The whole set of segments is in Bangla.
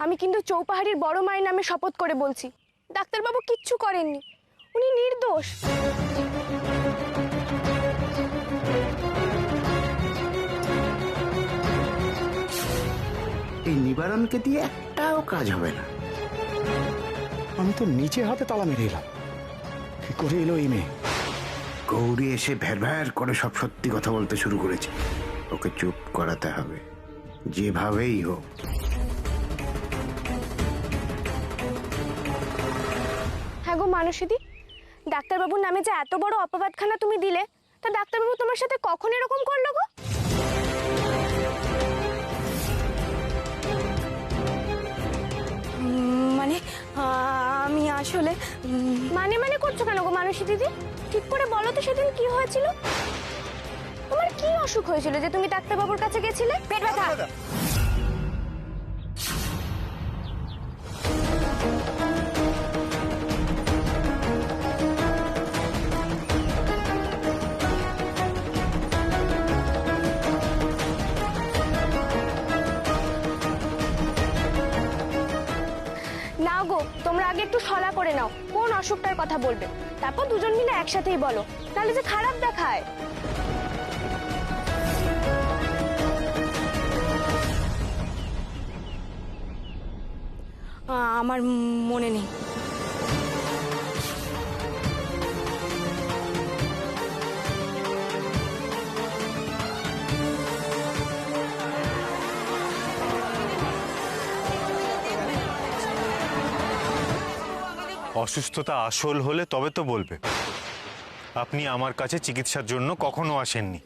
আমি কিন্তু চৌপাহাড়ির বড় মায়ের নামে শপথ করে বলছি, ডাক্তারবাবু কিচ্ছু করেননি, উনি নির্দোষ। এই নিবারণকে দিয়ে একটাও কাজ হবে না। আমি তো নিচে হাতে তালা মেরে এলাম, কি করে এলো এই মেয়ে? গৌরী এসে ভ্যার ভ্যার করে সব সত্যি কথা বলতে শুরু করেছে। ওকে চুপ করাতে হবে, যেভাবেই হোক। হ্যাঁ গো মানসীদি, ডাক্তারবাবুর নামে যে এত বড় অপবাদখানা তুমি দিলে, তা ডাক্তারবাবু তোমার সাথে কখন এরকম করলো গো? মানে আমি আসলে মানে করছো কেন গো মানসী দিদি? ঠিক করে বলো তো সেদিন কি হয়েছিল? তোমার কি অসুখ হয়েছিল যে তুমি ডাক্তারবাবুর কাছে গেছিলে? পেট ব্যথা। না গো, তোমরা আগে একটু সলা করে নাও কোন অসুখটার কথা বলবে, তারপর দুজন মিলে একসাথেই বলো, তাহলে যে খারাপ দেখায়। আমার মনে নেই। অসুস্থতা আসল হলে তবে তো বলবে। আপনি আমার কাছে চিকিৎসার জন্য কখনো আসেননি।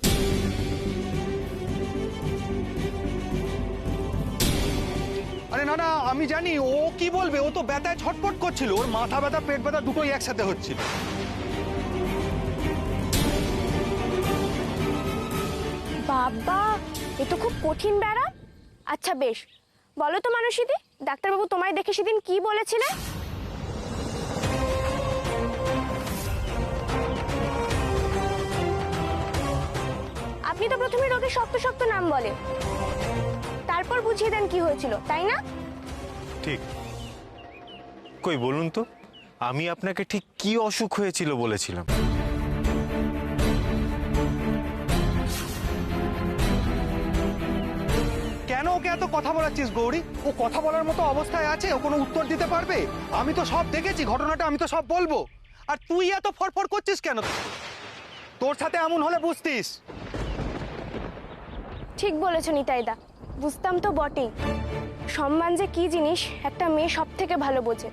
আরে না না, আমি জানি ও কি বলবে। ও তো ব্যথায় ছটফট করছিল, ওর মাথা ব্যথা পেট ব্যথা দুটোই একসাথে হচ্ছিল। বাবা, এ তো খুব কঠিন ব্যারাম। আচ্ছা বেশ, বলো তো মানসীদি, ডাক্তারবাবু তোমায় দেখে সেদিন কি বলেছিলে? আপনি তো প্রথমে রোগের শক্ত শক্ত নাম বলে, তারপর বুঝিয়ে দেন কি হয়েছিল, তাই না? ঠিক। কই বলুন তো, আমি আপনাকে ঠিক কি অসুখ হয়েছিল বলেছিলাম? কেন ওকে এত কথা বলাচ্ছিস গৌরী? ও কথা বলার মতো অবস্থায় আছে? ও কোনো উত্তর দিতে পারবে? আমি তো সব দেখেছি, ঘটনাটা আমি তো সব বলবো। আর তুই এত ফরফর করছিস কেন? তোর সাথে এমন হলে বুঝতিস। ঠিক বলেছো নিতাইদা, বুঝতাম তো বটেই। সম্মান যে কি জিনিস একটা মেয়ে সব থেকে ভালো বোঝে।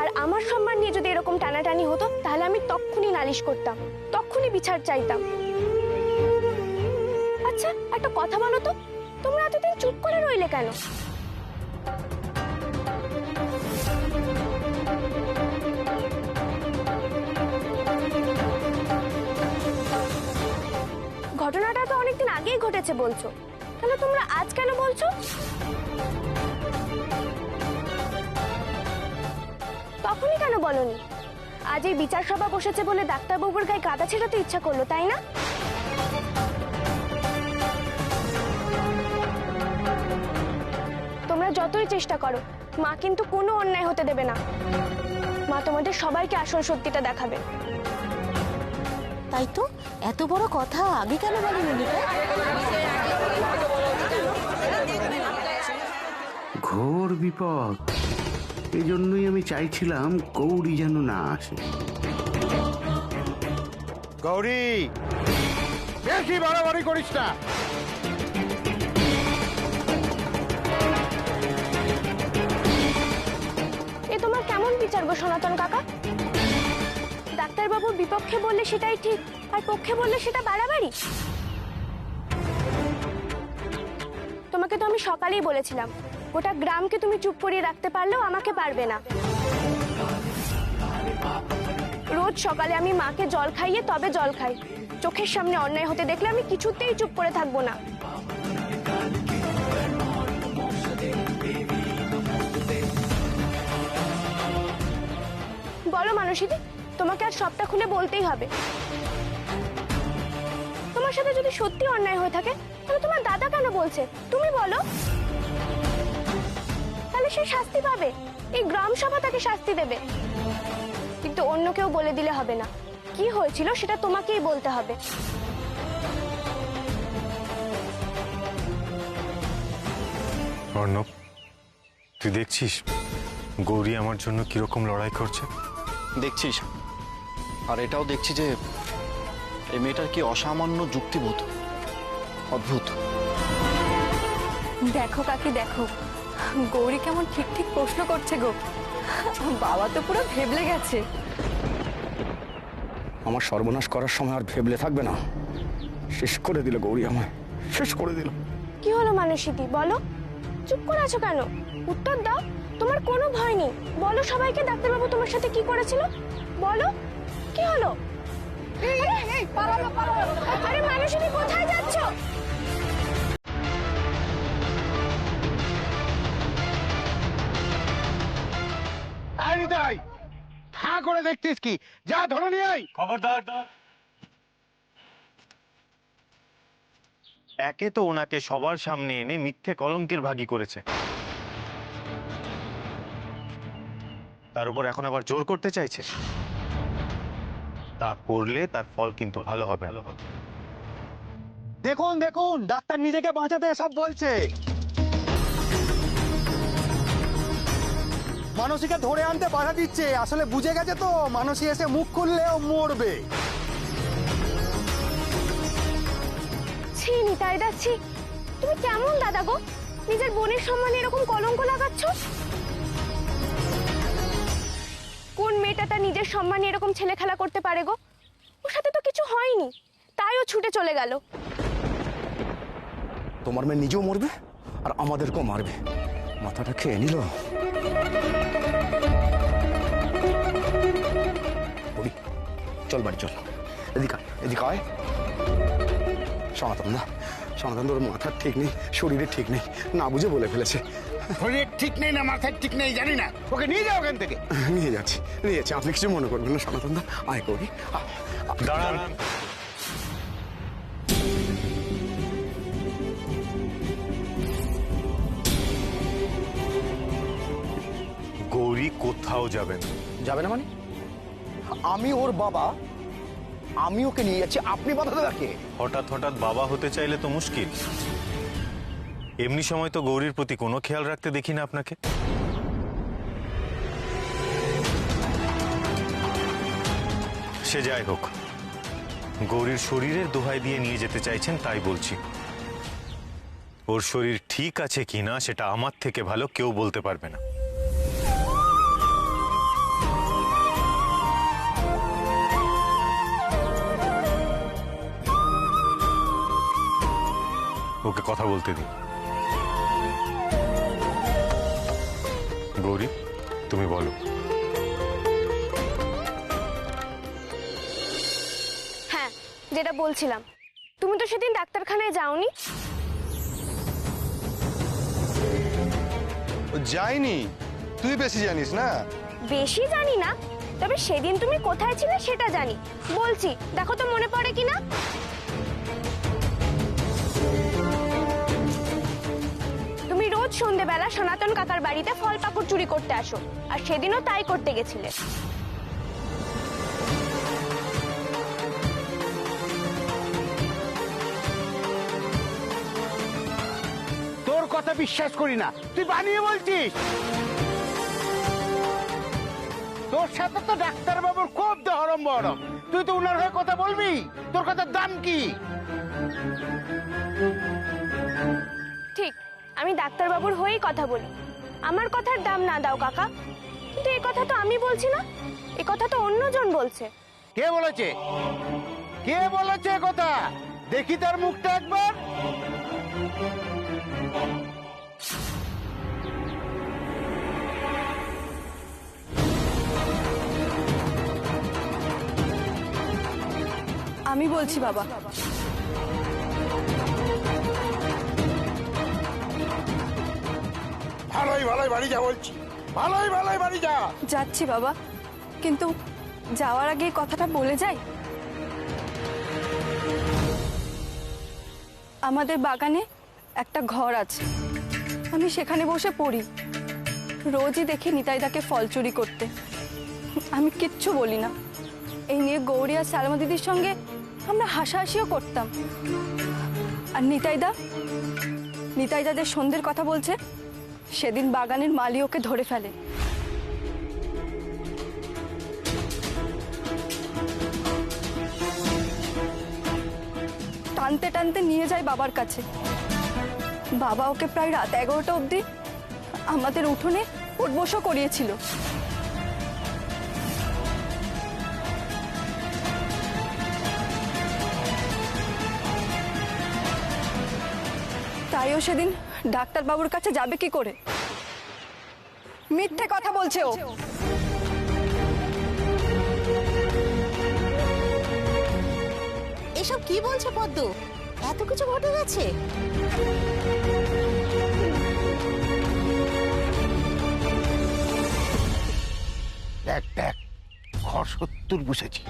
আর আমার সম্মান নিয়ে যদি এরকম টানাটানি হতো, তাহলে আমি তক্ষুনি নালিশ করতাম, তক্ষুনি বিচার চাইতাম। আচ্ছা একটা কথা বলো তো, তোমরা এতদিন চুপ করে রইলে কেন? ঘটনাটা তো অনেকদিন আগেই ঘটেছে বলছো, তাহলে তোমরা আজ কেন বলছো? তখনই কেন বলনি? আজ এই বিচার সভা বসেছে বলে ডাক্তারবাবুর গায়ে কাদা ছেটাতে ইচ্ছা করলো, তাই না? তোমরা যতই চেষ্টা করো, মা কিন্তু কোনো অন্যায় হতে দেবে না। মা তোমাদের সবাইকে আসল সত্যিটা দেখাবে। তাই তো, এত বড় কথা আগে কেন বলেনি নিতা? ঘোর বিপদ, এই জন্যই আমি চাইছিলাম গৌরী যেন না আসে। গৌরী, বেশি বাড়াবাড়ি করিস না। এ তোমার কেমন বিচার গো সনাতন কাকা? ডাক্তারবাবুর বিপক্ষে বললে সেটাই ঠিক, আর পক্ষে বললে সেটা বাড়াবাড়ি। তোমাকে তো আমি সকালেই বলেছিলাম, গোটা গ্রামকে তুমি চুপ করিয়ে রাখতে পারলেও আমাকে পারবে না। রোজ সকালে আমি মাকে জল খাইয়ে তবে জল খাই, চোখের সামনে অন্যায় হতে দেখলে আমি কিছুতেই চুপ করে থাকবো না। বলো মানসীদি, তোমাকে আজ সবটা খুলে বলতেই হবে। তোমার সাথে যদি সত্যি অন্যায় হয়ে থাকে তাহলে তোমার দাদা কেন বলছে তুমি বলো। তাহলে সে শাস্তি পাবে, এই গ্রাম সভা তাকে শাস্তি দেবে। কিন্তু অন্য কেউ বলে দিলে হবে না, কি হয়েছিল সেটা তোমাকেই বলতে হবে। অর্ণব, তুই দেখছিস গৌরী আমার জন্য কিরকম লড়াই করছে? দেখছিস, আর এটাও দেখছি যে এই মেয়েটার কি অসামান্য যুক্তিবোধ, অদ্ভুত। দেখো কাকি দেখো, গৌরী কেমন ঠিক ঠিক প্রশ্ন করছে গো। বাবা তো পুরো ভেবলে গেছে। আমার সর্বনাশ করার সময় আর ভেবলে থাকবে না। শেষ করে দিল গৌরী, আমায় শেষ করে দিল। কি হলো মানসীদি বলো, চুপ করে আছো কেন? উত্তর দাও, তোমার কোনো ভয় নেই। বলো সবাইকে ডাক্তারবাবু তোমার সাথে কি করেছিল, বলো কি হলো। আরে মানসীদি কোথায় যাচ্ছো? হ্যাঁ করে দেখতিস কি, যা ধরে নিয়ে আয়। একে তো ওনাকে সবার সামনে এনে মিথ্যে কলঙ্কের ভাগী করেছে, তার উপর এখন আবার জোর করতে চাইছে। তা করলে তার ফল কিন্তু ভালো হবে। দেখুন দেখুন, ডাক্তার নিজেকে বাঁচাতে সব বলছে। মানসীকে ধরে আনতে বাধা দিচ্ছে, আসলে বুঝে গেছে তো মানসী এসে মুখ খুললেও মরবে। ছি নিতাই দা, ছি, তুমি কেমন দাদা গো, নিজের বোনের সম্মানে এরকম কলঙ্ক লাগাচ্ছ। কোন মেয়েটা তার নিজের সম্মানে এরকম ছেলে খেলা করতে পারে গো? ওর সাথে তো কিছু হয়নি, তাই ও ছুটে চলে গেল। তোমার মেয়ে নিজেও মরবে আর আমাদেরকেও মারবে, মাথাটা খেয়ে নিল। বলি চল বাড়ি চল, এদিকে এদিকে আয়। সনাতন দা, সনাতন তোর মাথার ঠিক নেই, শরীরের ঠিক নেই, না বুঝে বলে ফেলেছে। শরীর ঠিক নেই না মাথার ঠিক নেই জানি না, ওকে নিয়ে যাও ওখান থেকে। নিয়ে যাচ্ছি নিয়ে যাচ্ছি, আপনি কিছু মনে করবেন না সনাতন দা। আয় করি দাঁড়ান, গৌরী কোথাও যাবেন। যাবে না মানে? আমি ওর বাবা, আমি ওকে নিয়ে যাচ্ছি, আপনি বাধা রাখে। হঠাৎ হঠাৎ বাবা হতে চাইলে তো মুশকিল। এমনি সময় তো গৌরীর প্রতি কোনো খেয়াল রাখতে দেখি না আপনাকে। সে যাই হোক, গৌরীর শরীরের দোহাই দিয়ে নিয়ে যেতে চাইছেন তাই বলছি। ওর শরীর ঠিক আছে কিনা সেটা আমার থেকে ভালো কেউ বলতে পারবে না। ওকে কথা বলতে দিন। গৌরী, তুমি বলো। হ্যাঁ, যেটা বলছিলাম, তুমি তো সেদিন ডাক্তারখানায় যাওনি। যাইনি, তুই বেশি জানিস না। বেশি জানি না, তবে সেদিন তুমি কোথায় ছিলে সেটা জানি। বলছি, দেখো তো মনে পড়ে কিনা। তুমি রোজ সন্ধেবেলা সনাতন কাকার বাড়িতে ফল পাকুড় চুরি করতে আসো, আর সেদিনও তাই করতে গেছিলে। তোর কথা বিশ্বাস করি না, তুই বানিয়ে বলছিস। তোর সাথে তো ডাক্তার বাবুর খুব দহরম বহরম, তুই তো উনার হয়ে কথা বলবি। তোর কথার দাম কি? ঠিক, আমি ডাক্তারবাবুর হয়েই কথা বলি। আমার কথার দাম না দাও কাকা, কিন্তু এই কথা তো আমি বলছি না, এই কথা তো অন্যজন বলছে। কে বলেছে? কে বলেছে কথা? দেখি তার মুখটা একবার। আমি বলছি বাবা। ভালোই ভালোই বাড়ি যা বলছি, ভালোই ভালোই বাড়ি যা। যাচ্ছি বাবা, কিন্তু যাওয়ার আগে এই কথাটা বলে যাই। আমাদের বাগানে একটা ঘর আছে, আমি সেখানে বসে পড়ি। রোজই দেখি নিতাইদাকে ফল চুরি করতে। আমি কিচ্ছু বলি না। এই নিয়ে গৌরী আর সালমা দিদির সঙ্গে আমরা হাসাহাসিও করতাম। আর নিতাইদা যে সন্ধ্যের কথা বলছে, সেদিন বাগানের মালি ওকে ধরে ফেলে। টানতে টানতে নিয়ে যায় বাবার কাছে। বাবা ওকে প্রায় রাত 11টা অবধি আমাদের উঠোনে উঠবসও করিয়েছিল। তাইও সেদিন ডাক্তারবাবুর কাছে যাবে কি করে? মিথ্যে কথা বলছে ও। এসব কি বলছো পদ্ম? এত কিছু ঘটে গেছে? দেখ দেখ, ঘর 70 বসেছি,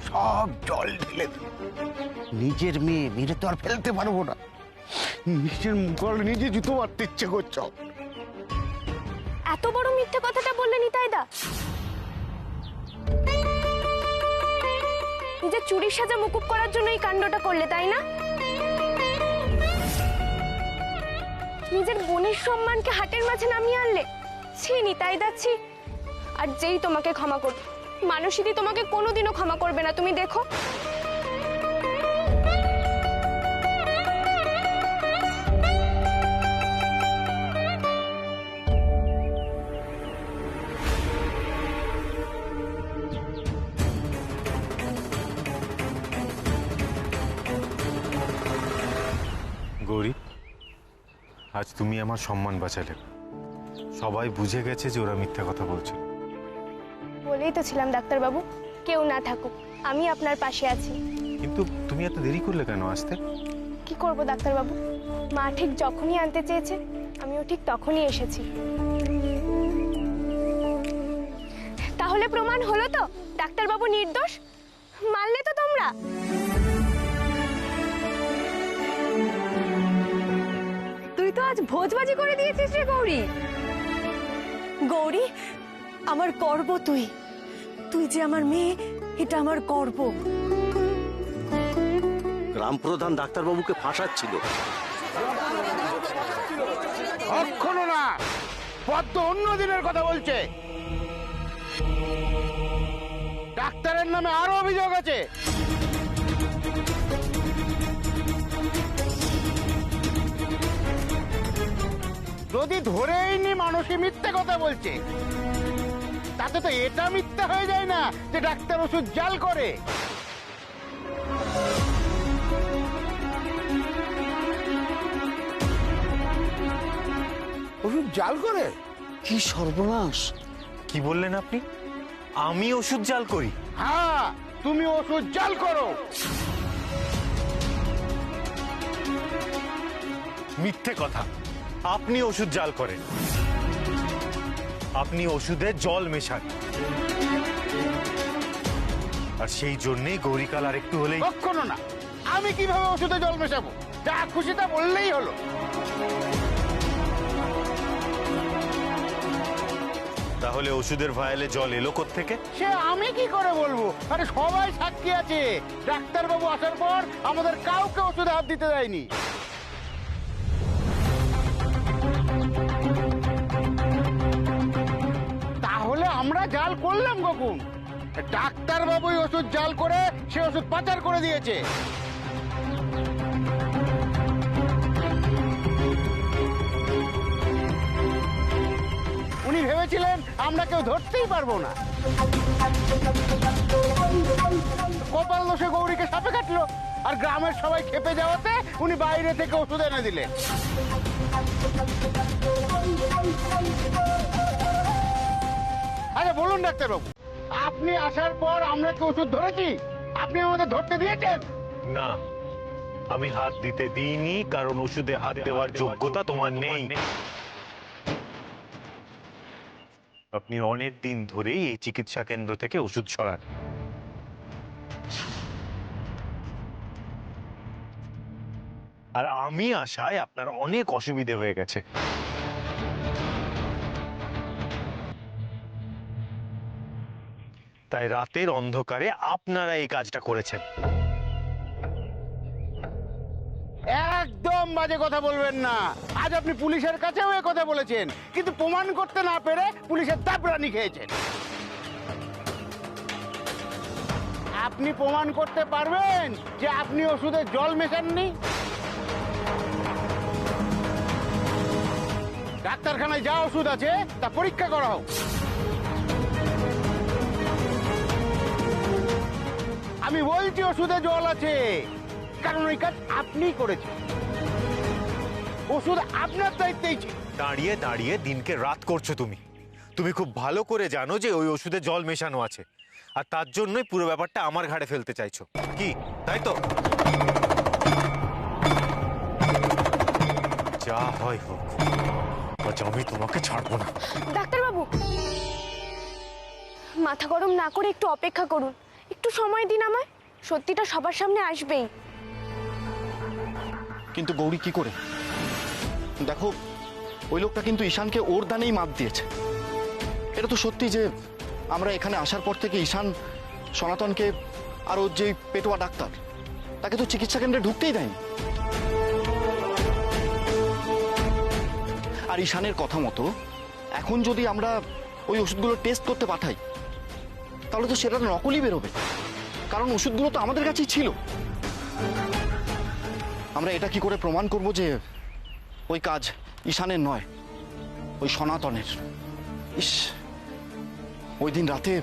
সব জল ঢেলে দেব। নিজের মেয়ে মেরে তো আর ফেলতে পারবো না। নিজের মুখল নিজে জুতো মারতে ইচ্ছে করছ। এত বড় মিথ্যে কথাটা বললে নিতাইদা? নিজের চুরির সাজা মুকুব করার জন্য এই কাণ্ডটা করলে, তাই না? নিজের বোনের সম্মানকে হাটের মাঝে নামিয়ে আনলে। ছি নিতাইদা, ছি। আর যেই তোমাকে ক্ষমা করবে, মানসীদি তোমাকে কোনোদিনও ক্ষমা করবে না, তুমি দেখো। গৌরী, আজ তুমি আমার সম্মান বাঁচালে। সবাই বুঝে গেছে যে ওরা মিথ্যা কথা বলছে। বলেই তো ছিলাম ডাক্তারবাবু, কেউ না থাকুক, আমি আপনার পাশে আছি। কিন্তু তুমি এত দেরি করলে কেন আসতে? কি করব ডাক্তারবাবু, মা ঠিক যখনই আনতে চেয়েছে আমিও ঠিক তখনই এসেছি। তাহলে প্রমাণ হলো তো ডাক্তারবাবু নির্দোষ? মানলে তো তোমরা? তুই তো আজ ভোজবাজি করে দিয়েছিস রে গৌরী। গৌরী, আমার গর্ব তুই। তুই যে আমার মেয়ে, এটা আমার গর্ব। গ্রাম প্রধান ডাক্তারবাবুকে ফাঁসাচ্ছিল। কখনো না, পদ্ম অন্য দিনের কথা বলছে। ডাক্তারের নামে আরো অভিযোগ আছে। যদি ধরেই নি মানুষই মিথ্যে কথা বলছে, তাতে তো এটা মিথ্যা হয়ে যায় না যে ডাক্তার ওষুধ জাল করে। ওষুধ জাল করে? কি সর্বনাশ! কি বললেন আপনি? আমি ওষুধ জাল করি? হ্যাঁ, তুমি ওষুধ জাল করো। মিথ্যে কথা। আপনি ওষুধ জাল করেন। আপনি ওষুধে জল মেশান, আর সেই জন্যই গৌরীকাল আর একটু হলেই। কখনো না, আমি কিভাবে ওষুধে জল মেশাবো? যা খুশি তা বললেই হলো। তাহলে ওষুধের ভায়ালে জল এলো কোত্থেকে? সে আমি কি করে বলবো? আরে সবাই সাক্ষী আছে। ডাক্তারবাবু আসার পর আমাদের কাউকে ওষুধে হাত দিতে দেয়নি। তাহলে আমরা জাল করলাম কখন? ডাক্তারবাবুই ওষুধ জাল করে সে ওষুধ পাচার করে দিয়েছে। উনি ভেবেছিলেন আমরা কেউ ধরতেই পারবো না। কপাল দোষে গৌরীকে সাপে কাটলো, আর গ্রামের সবাই খেপে যাওয়াতে উনি বাইরে থেকে ওষুধ এনে দিলেন। আচ্ছা বলুন ডাক্তারবাবু, আপনি আসার পর আমরা কি ওষুধ ধরেছি? আপনি আমাদের ধরতে দিয়েছেন? না, আমি হাত দিতে দিইনি, কারণ ওষুধে হাত দেওয়ার যোগ্যতা তোমার নেই। আপনি অনেক দিন ধরেই এই চিকিৎসা কেন্দ্র থেকে ওষুধ ছড়ান। আর আমি আশায় আপনার অনেক অসুবিধে হয়ে গেছে। তাই রাতের অন্ধকারে আপনারা এই কাজটা করেছেন। একদম বাজে কথা বলবেন না। আজ আপনি পুলিশের কাছেও এ কথা বলেছেন, কিন্তু প্রমাণ করতে না পেরে পুলিশের দাপরানি খেয়েছেন। আপনি প্রমাণ করতে পারবেন যে আপনি ওষুধে জল মেশাননি? ডাক্তারখানায় যা ওষুধ আছে তা পরীক্ষা করা হোক। আমি বলছি ওষুধে জল আছে, কারণ ওই কাজ আপনিই করেছেন। ওষুধ আপনার দায়িত্বেই ছিল। দাঁড়িয়ে দাঁড়িয়ে দিনকে রাত করছো তুমি। তুমি খুব ভালো করে জানো যে ওই ওষুধে জল মেশানো আছে, আর তার জন্যই পুরো ব্যাপারটা আমার ঘাড়ে ফেলতে চাইছো, কি তাই তো? যা হয় হোক, আজ আমি তোমাকে ছাড়বো না। ডাক্তারবাবু, মাথা গরম না করে একটু অপেক্ষা করুন, একটু সময় দিন আমায়। সত্যিটা সবার সামনে আসবেই। কিন্তু গৌরী কি করে? দেখো, ওই লোকটা কিন্তু ঈশানকে ওর দানেই মাপ দিয়েছে। এটা তো সত্যি যে আমরা এখানে আসার পর থেকে ঈশান সনাতনকে আর ওর যে পেটোয়া ডাক্তার, তাকে তো চিকিৎসা কেন্দ্রে ঢুকতেই দেয়নি। আর ঈশানের কথা মতো এখন যদি আমরা ওই ওষুধগুলো টেস্ট করতে পাঠাই, তাহলে তো সেটা নকলই বেরোবে, কারণ ওষুধগুলো তো আমাদের কাছেই ছিল। আমরা এটা কি করে প্রমাণ করব যে ওই কাজ ঈশানের নয়, ওই সনাতনের? ইস, ওই দিন রাতে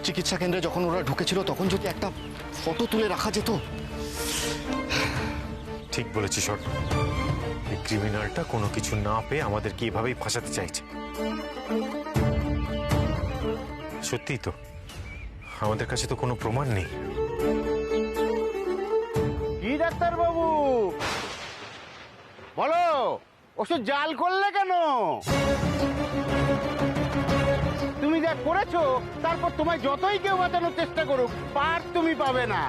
চিকিৎসা কেন্দ্রে যখন ওরা ঢুকেছিল, তখন যদি একটা ফটো তুলে রাখা যেত। ঠিক বলেছি সর। এই ক্রিমিনালটা কোনো কিছু না পেয়ে আমাদেরকে এভাবেই ফাঁসাতে চাইছে। সত্যিই তো, আমাদের কাছে তো কোনো প্রমাণ নেই। কি ডাক্তারবাবু বলো, ওষুধ জাল করলে কেন? তুমি যা করেছো, তারপর তোমায় যতই কেউ বাঁচানোর চেষ্টা করুক, পার তুমি পাবে না।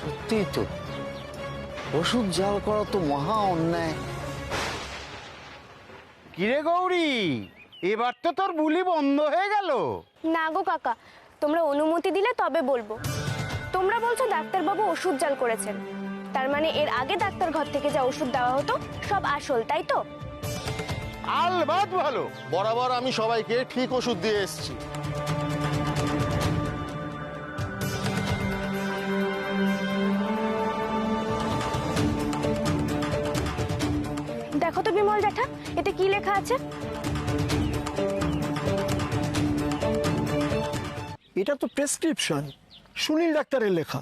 সত্যি তো, ওষুধ জাল করা তো মহা অন্যায়। কিরে গৌরী, এবার তো তোর বুলি বন্ধ হয়ে গেল। না গো কাকা, তোমরা অনুমতি দিলে তবে বলবো। তোমরা বলছো ডাক্তারবাবু ওষুধ জাল করেছেন, তার মানে এর আগে ডাক্তার ঘর থেকে যা ওষুধ দেওয়া হতো সব আসল, তাই তো? আলবাত ভালো। বরাবর আমি সবাইকে ঠিক ওষুধ দিয়ে এসেছি। দেখো তো বিমল জ্যাঠা, এতে কি লেখা আছে? এটা তো প্রেসক্রিপশন, সুনীল ডাক্তারের লেখা।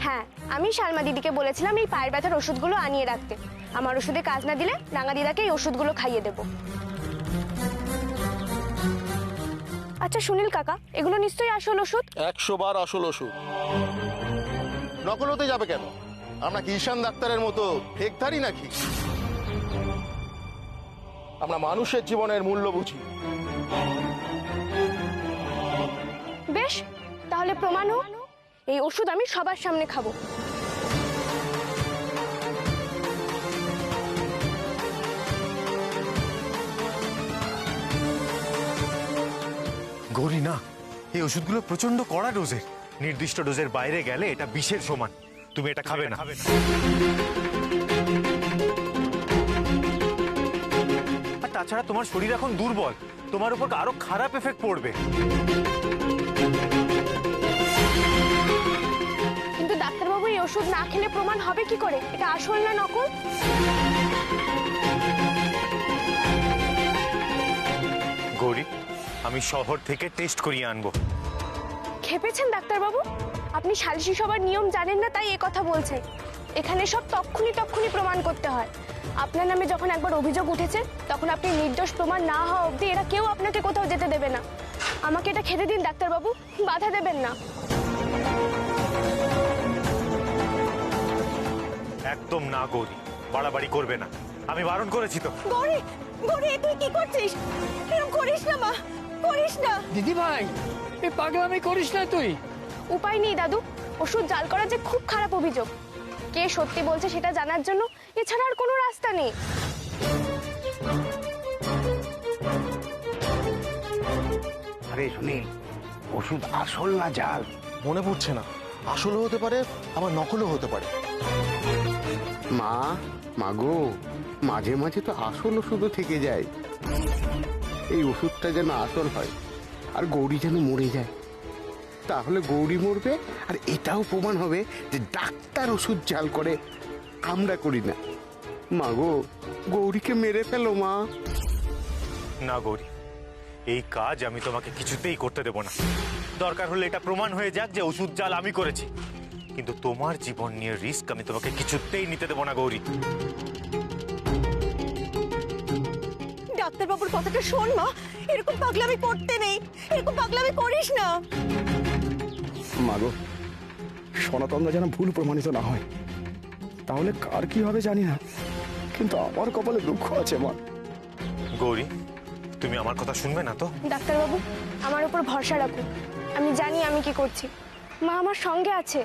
হ্যাঁ, আমি শালমা দিদিকে বলেছিলাম এই পায়ের ব্যথার ওষুধগুলো আনিয়ে রাখতে। আমার ওষুধে কাজ না দিলে রাঙা দিদাকে এই ওষুধগুলো খাইয়ে দেব। আচ্ছা সুনীল কাকা, এগুলো নিশ্চয়ই আসল ওষুধ? 100 বার আসল ওষুধ। নকল হতে যাবে কেন? আমরা কি ঈশান ডাক্তারের মতো ফেকধারী নাকি? আমরা মানুষের জীবনের মূল্য বুঝি। বেশ, তাহলে প্রমাণ হোক। এই ওষুধ আমি সবার সামনে খাবো। গৌরী না, এই ওষুধগুলো প্রচন্ড কড়া ডোজের। নির্দিষ্ট ডোজের বাইরে গেলে এটা বিষের সমান। তুমি এটা খাবে না। আর তাছাড়া তোমার শরীর এখন দুর্বল, তোমার উপর আরো খারাপ এফেক্ট পড়বে। কিন্তু ডাক্তারবাবু, এই ওষুধ না খেলে প্রমাণ হবে কি করে এটা আসল না নকল? গৌরী, আমি শহর থেকে টেস্ট করিয়ে আনবো। খেপেছেন ডাক্তারবাবু? আপনি সালিশি সভার নিয়ম জানেন না, তাই কথা বলছেন। এখানে সব তক্ষুনি প্রমাণ করতে হয়। আপনার নামে যখন একবার অভিযোগ উঠেছে, তখন আপনি নির্দোষ প্রমাণ না হওয়া অবধি এরা কেউ আপনাকে কোথাও যেতে দেবে না। আমাকে এটা খেতে দিন ডাক্তারবাবু, বাধা দেবেন না। একদম না গৌরী, বাড়াবাড়ি করবে না, আমি বারণ করেছি তো। গৌরী, গৌরী, তুই কি করছিস? এরকম করিস না মা, করিস না। দিদি ভাই, এই পাগলামি করিস না তুই। উপায় নেই দাদু, ওষুধ জাল করা যে খুব খারাপ অভিযোগ। কে সত্যি বলছে সেটা জানার জন্য এছাড়া আর কোনো রাস্তা নেই। আরে সুনীল, ওষুধ আসল না জাল? মনে পড়ছে না, আসলও হতে পারে আবার নকলও হতে পারে। মাগো, মাঝে মাঝে তো আসল ওষুধও থেকে যায়। এই ওষুধটা যেন আসল হয় আর গৌরী যেন মরে যায়, তাহলে গৌরী মরবে আর এটাও প্রমাণ হবে যে ডাক্তার ওষুধ জাল করে, আমরা করি না। মাগো, গৌরীকে মেরে ফেলো মা। না গৌরী, এই কাজ আমি তোমাকে কিছুতেই করতে দেব না। দরকার হলে এটা প্রমাণ হয়ে যাক যে ওষুধ জাল আমি করেছি, কিন্তু তোমার জীবন নিয়ে রিস্ক আমি তোমাকে কিছুতেই নিতে দেব না গৌরী। ডাক্তারবাবুর কথাটা শোন মা, এরকম পাগলামি করতে নেই, এরকম পাগলামি করিস না। মাগো, সনাতনরা যেন ভুল প্রমাণিত না হয়, তাহলে কার কি হবে জানি না, কিন্তু আমার কপালে দুঃখ আছে মা। গৌরী, তুমি আমার কথা শুনবে না তো? ডাক্তারবাবু, আমার উপর ভরসা রাখুন, আমি জানি আমি কি করছি। মা আমার সঙ্গে আছে।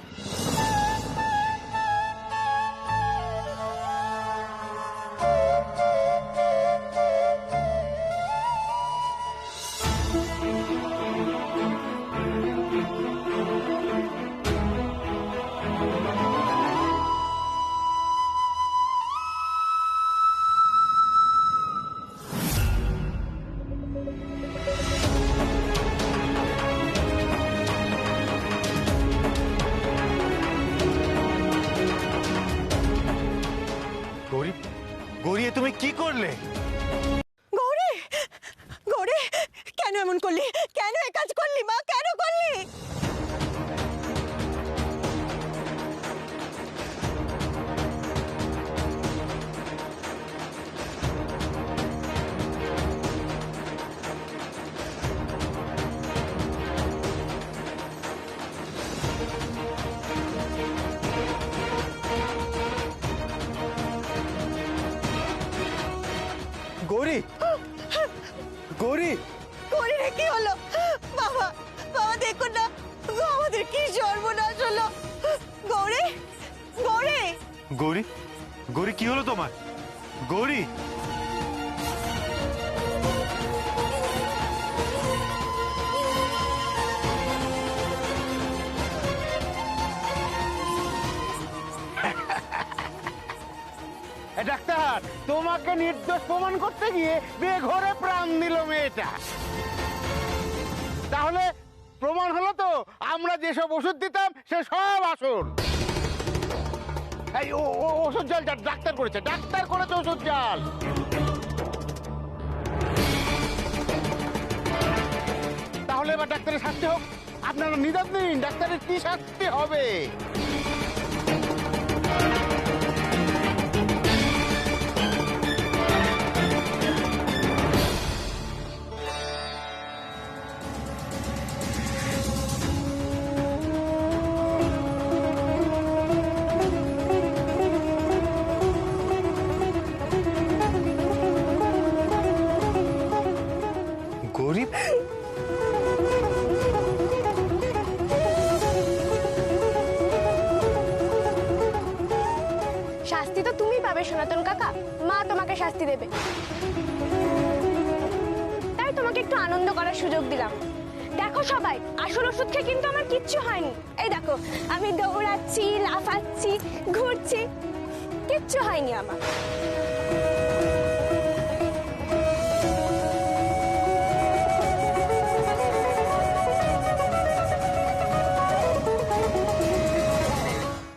গৌরী, গৌরী, এ তুমি কি করলে? গৌরী, গৌরী, কেন এমন করলি? কেন এ কাজ করলি মা? কেন করলি? গৌরী, গৌরী, গৌরী রে, কি হলো? বাবা, বাবা দেখুন না, আমাদের কি সর্বনাশ হলো। গৌরী, গৌরী, গৌরী, গৌরী, কি হলো তোমার? গৌরী, ডাক্তার, তোমাকে নির্দোষ প্রমাণ করতে গিয়ে বেঘরে প্রাণ দিল মেয়েটা। তাহলে প্রমাণ হলো তো আমরা যেসব ওষুধ দিতাম সে সব আসল। এই ওষুধ জাল ডাক্তার করেছে, ডাক্তার করেছে ওষুধ জাল। তাহলে এবার ডাক্তারের শাস্তি হোক। আপনারা নিদান দিন, ডাক্তারের কি শাস্তি হবে? গৌরী, শাস্তি তো তুমি পাবে সনাতন কাকা, মা তোমাকে শাস্তি দেবে। তাই তোমাকে একটু আনন্দ করার সুযোগ দিলাম। দেখো সবাই, আসল ওষুধ খেয়ে কিন্তু আমার কিচ্ছু হয়নি। এই দেখো, আমি দৌড়াচ্ছি, লাফাচ্ছি, ঘুরছি, কিচ্ছু হয়নি আমার।